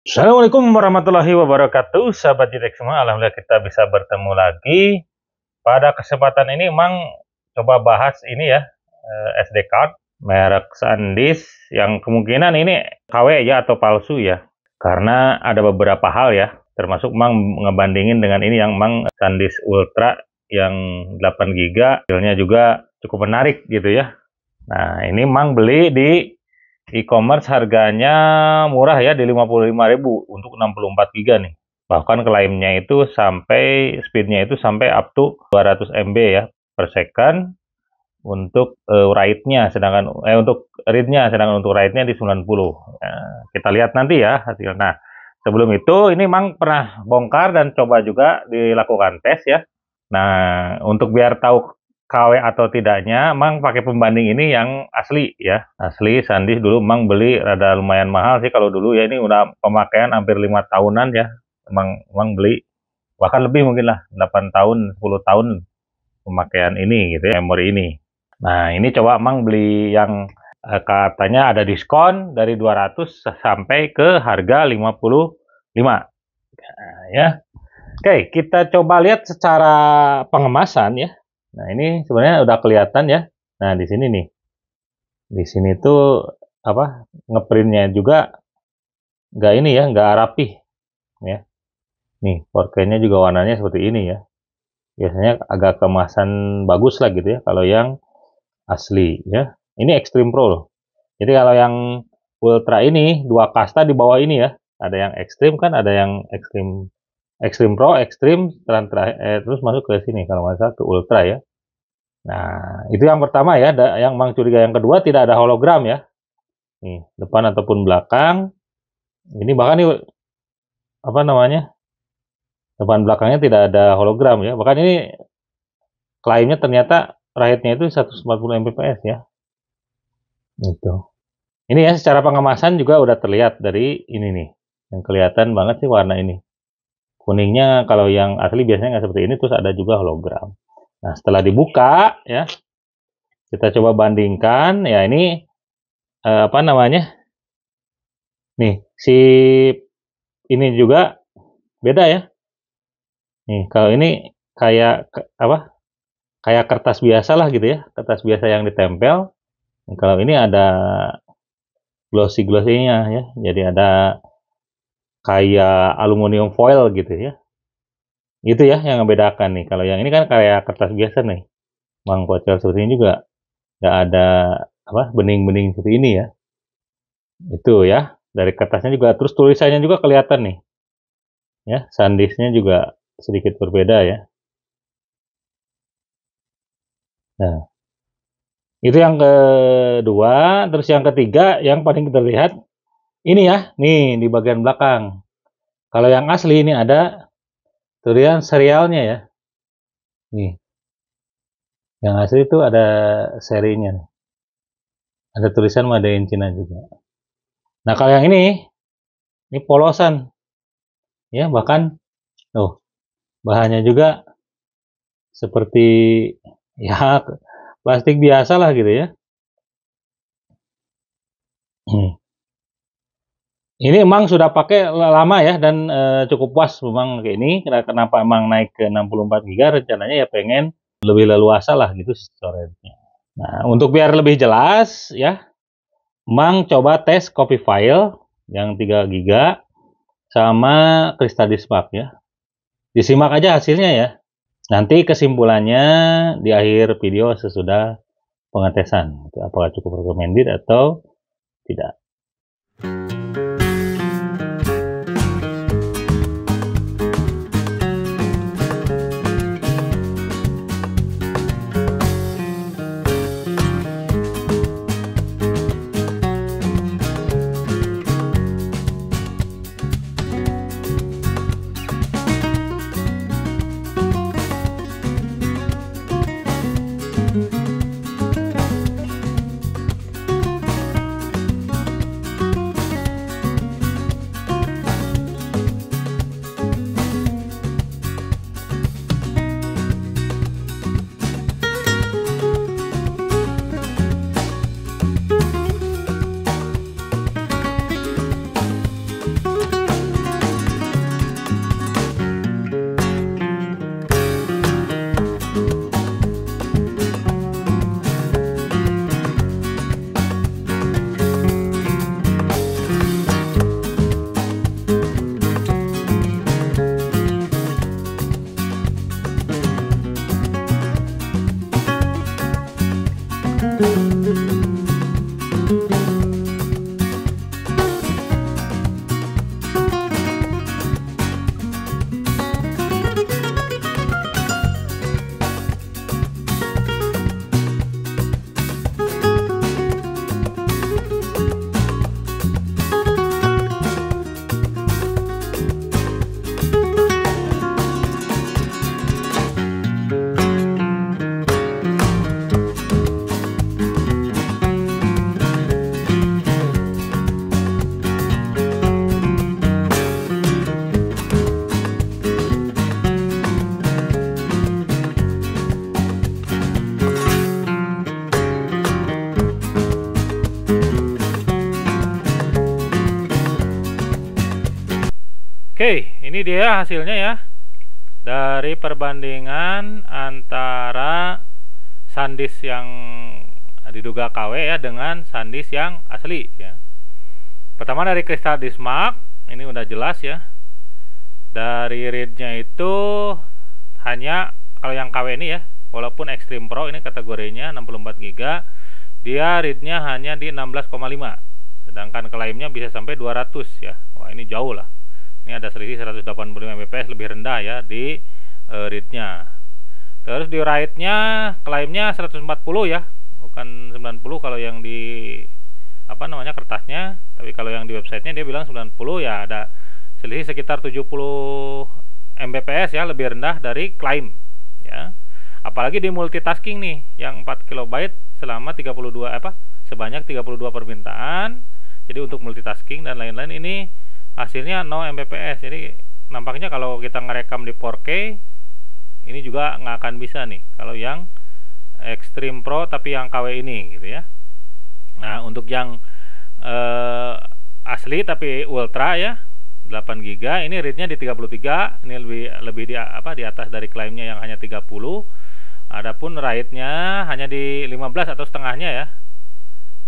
Assalamualaikum warahmatullahi wabarakatuh, sahabat Jitek semua. Alhamdulillah kita bisa bertemu lagi. Pada kesempatan ini Mang coba bahas ini ya, SD card merek SanDisk yang kemungkinan ini KW ya atau palsu ya. Karena ada beberapa hal ya, termasuk Mang ngebandingin dengan ini yang Mang SanDisk Ultra yang 8 GB, hasilnya juga cukup menarik gitu ya. Nah, ini Mang beli di e-commerce, harganya murah ya, di 55.000 untuk 64 GB nih. Bahkan klaimnya itu sampai speednya itu sampai up to 200 MB ya per second untuk write-nya, sedangkan untuk read-nya, sedangkan untuk write-nya di 90. Nah, kita lihat nanti ya hasil. Nah, sebelum itu ini Mang pernah bongkar dan coba juga dilakukan tes ya. Nah, untuk biar tahu KW atau tidaknya, Mang pakai pembanding ini yang asli ya. Asli SanDisk dulu Mang beli rada lumayan mahal sih kalau dulu ya, ini udah pemakaian hampir 5 tahunan ya. Mang beli bahkan lebih mungkin lah, 8 tahun, 10 tahun pemakaian ini gitu ya, memori ini. Nah, ini coba Mang beli yang katanya ada diskon dari 200 sampai ke harga 55. Nah, ya. Oke, kita coba lihat secara pengemasan ya. Nah, ini sebenarnya udah kelihatan ya. Nah, di sini nih. Di sini tuh apa? Ngeprintnya juga nggak ini ya, nggak rapih ya. Nih, 4K-nya juga warnanya seperti ini ya. Biasanya agak kemasan bagus lah gitu ya kalau yang asli ya. Ini Extreme Pro loh. Jadi kalau yang Ultra ini dua kasta di bawah ini ya. Ada yang Extreme kan, ada yang Extreme Pro, Extreme, terus masuk ke sini kalau nggak salah ke Ultra ya. Nah, itu yang pertama ya. Yang Mang curiga yang kedua, tidak ada hologram ya. Nih, depan ataupun belakang. Ini bahkan nih apa namanya? Depan belakangnya tidak ada hologram ya. Bahkan ini klaimnya ternyata write-nya itu 140 Mbps ya. Itu. Ini ya secara pengemasan juga udah terlihat dari ini nih. Yang kelihatan banget sih warna ini. Kuningnya kalau yang asli biasanya nggak seperti ini, terus ada juga hologram. Nah, setelah dibuka ya, kita coba bandingkan ya. Ini apa namanya? Nih, si ini juga beda ya. Nih, kalau ini kayak apa? Kayak kertas biasa lah gitu ya, kertas biasa yang ditempel. Nah, kalau ini ada glossy-glossy-nya ya. Jadi ada kayak aluminium foil gitu ya. Itu ya yang membedakan nih. Kalau yang ini kan kayak kertas biasa nih. Mang Pocel seperti ini juga nggak ada apa bening-bening seperti ini ya. Itu ya. Dari kertasnya juga, terus tulisannya juga kelihatan nih. Ya, SanDisk-nya juga sedikit berbeda ya. Nah, itu yang kedua. Terus yang ketiga, yang paling terlihat ini ya, nih di bagian belakang. Kalau yang asli ini ada tulisan serialnya ya. Nih, yang asli itu ada serinya. Ada tulisan Made in China juga. Nah, kalau yang ini polosan. Ya, bahkan bahannya juga seperti ya plastik biasa lah gitu ya. Ini emang sudah pakai lama ya, dan cukup puas memang kayak ini. Kenapa emang naik ke 64 GB, rencananya ya pengen lebih leluasa lah gitu storage-nya. Nah, untuk biar lebih jelas ya, Mang coba tes copy file yang 3 GB sama Crystaldisk Mark ya. Disimak aja hasilnya ya. Nanti kesimpulannya di akhir video sesudah pengetesan. Apakah cukup recommended atau tidak. Oke, ini dia hasilnya ya. Dari perbandingan antara SanDisk yang diduga KW ya dengan SanDisk yang asli ya. Pertama dari Crystal Disk Mark, ini udah jelas ya. Dari readnya itu hanya kalau yang KW ini ya, walaupun Extreme Pro ini kategorinya 64 GB, dia readnya hanya di 16,5, sedangkan klaimnya bisa sampai 200 ya. Wah, ini jauh lah. Ini ada selisih 185 Mbps lebih rendah ya di readnya. Terus di write-nya klaimnya 140 ya, bukan 90 kalau yang di kertasnya, tapi kalau yang di websitenya dia bilang 90 ya, ada selisih sekitar 70 Mbps ya, lebih rendah dari klaim ya. Apalagi di multitasking nih yang 4 KB selama 32 sebanyak 32 permintaan. Jadi untuk multitasking dan lain-lain ini hasilnya 0 Mbps. Jadi nampaknya kalau kita ngerekam di 4K ini juga nggak akan bisa nih kalau yang Extreme Pro tapi yang KW ini gitu ya. Nah, untuk yang asli tapi ultra ya 8 GB ini readnya di 33, ini lebih di atas dari klaimnya yang hanya 30. Adapun write-nya hanya di 15 atau setengahnya ya.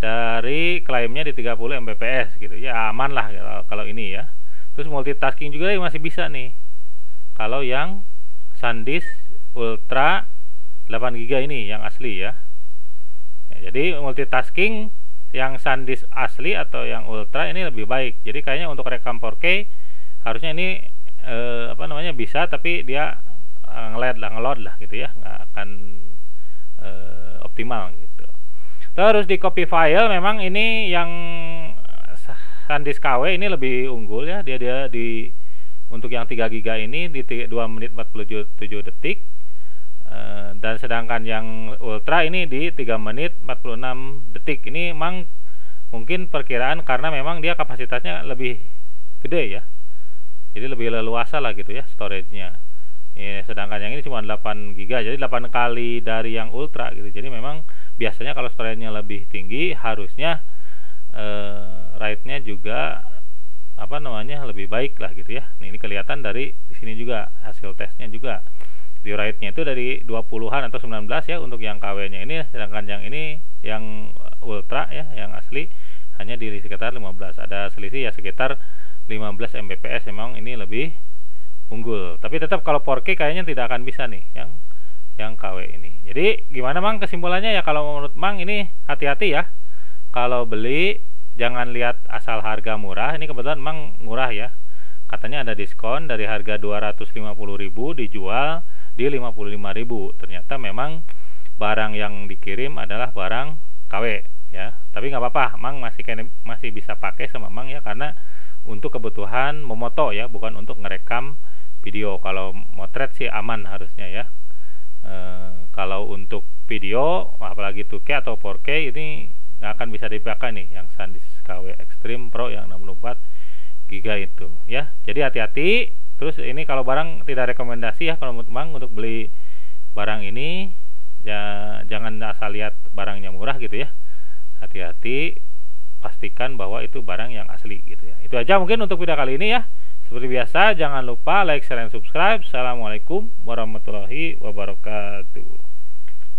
Dari klaimnya di 30 Mbps gitu. Ya aman lah kalau ini ya. Terus multitasking juga masih bisa nih. Kalau yang SanDisk Ultra 8 GB ini yang asli ya. Jadi multitasking yang SanDisk asli atau yang Ultra ini lebih baik. Jadi kayaknya untuk rekam 4K harusnya ini bisa, tapi dia ngeload lah gitu ya, nggak akan optimal gitu. Terus di copy file memang ini yang SanDisk KW ini lebih unggul ya, dia di untuk yang 3 GB ini di 2 menit 47 detik, dan sedangkan yang Ultra ini di 3 menit 46 detik. Ini memang mungkin perkiraan karena memang dia kapasitasnya lebih gede ya, jadi lebih leluasa lah gitu ya storage-nya. Ya, sedangkan yang ini cuma 8 GB, jadi 8 kali dari yang Ultra gitu. Jadi memang biasanya kalau storage-nya lebih tinggi harusnya write-nya juga lebih baik lah gitu ya. Ini kelihatan dari di sini juga hasil tesnya juga. Di write-nya itu dari 20-an atau 19 ya untuk yang KW-nya ini, sedangkan yang ini yang Ultra ya, yang asli hanya di sekitar 15. Ada selisih ya sekitar 15 Mbps, memang ini lebih unggul. Tapi tetap kalau 4K kayaknya tidak akan bisa nih yang KW ini. Jadi gimana Mang kesimpulannya ya, kalau menurut Mang ini hati-hati ya. Kalau beli jangan lihat asal harga murah. Ini kebetulan Mang murah ya. Katanya ada diskon dari harga 250.000 dijual di 55.000. Ternyata memang barang yang dikirim adalah barang KW ya. Tapi nggak apa-apa, Mang masih bisa pakai sama Mang ya, karena untuk kebutuhan memoto ya, bukan untuk ngerekam video. Kalau motret sih aman harusnya ya. Kalau untuk video apalagi 2K atau 4K ini nggak akan bisa dipakai nih yang SanDisk KW Extreme Pro yang 64 GB itu ya. Jadi hati-hati. Terus ini kalau barang tidak rekomendasi ya kalau menurut Mang untuk beli barang ini ya, jangan asal lihat barangnya murah gitu ya. Hati-hati, pastikan bahwa itu barang yang asli gitu ya. Itu aja mungkin untuk video kali ini ya. Seperti biasa jangan lupa like, share, dan subscribe. Assalamualaikum warahmatullahi wabarakatuh.